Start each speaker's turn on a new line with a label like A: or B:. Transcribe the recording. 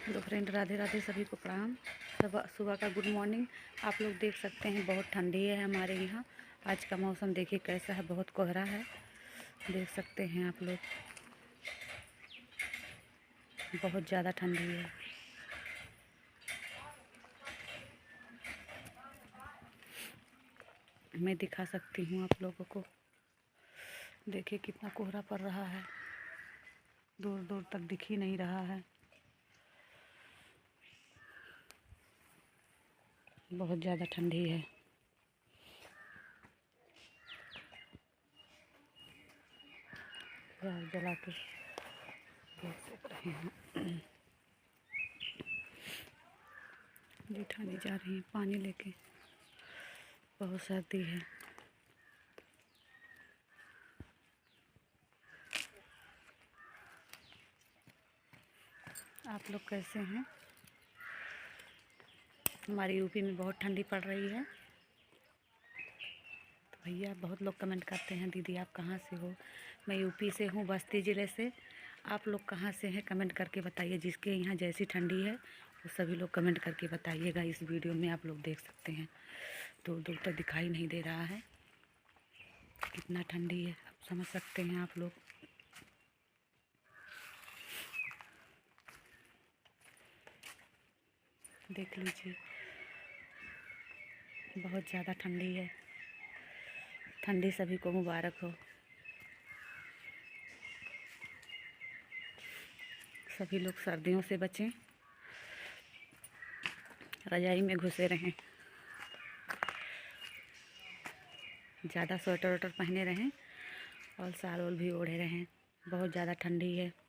A: Hello friend, Radhe Radhe, सभी को प्रणाम। सुबह का गुड मॉर्निंग। आप लोग देख सकते हैं बहुत ठंडी है हमारे यहाँ। आज का मौसम देखिए कैसा है, बहुत कोहरा है, देख सकते हैं आप लोग, बहुत ज़्यादा ठंडी है। मैं दिखा सकती हूँ आप लोगों को, देखिए कितना कोहरा पड़ रहा है, दूर दूर तक दिख ही नहीं रहा है, बहुत ज़्यादा ठंडी है। जला के देख सकते हैं। जेठानी जा रही है पानी लेके, बहुत सर्दी है। आप लोग कैसे हैं? हमारी यूपी में बहुत ठंडी पड़ रही है। तो भैया बहुत लोग कमेंट करते हैं, दीदी आप कहाँ से हो? मैं यूपी से हूँ, बस्ती ज़िले से। आप लोग कहाँ से हैं कमेंट करके बताइए। जिसके यहाँ जैसी ठंडी है वो सभी लोग कमेंट करके बताइएगा। इस वीडियो में आप लोग देख सकते हैं, दूर दूर तक दिखाई नहीं दे रहा है, कितना ठंडी है, आप समझ सकते हैं आप लोग। देख लीजिए, बहुत ज़्यादा ठंडी है। ठंडी सभी को मुबारक हो। सभी लोग सर्दियों से बचें, रजाई में घुसे रहें, ज़्यादा स्वेटर वेटर पहने रहें और शाल भी ओढ़े रहें। बहुत ज़्यादा ठंडी है।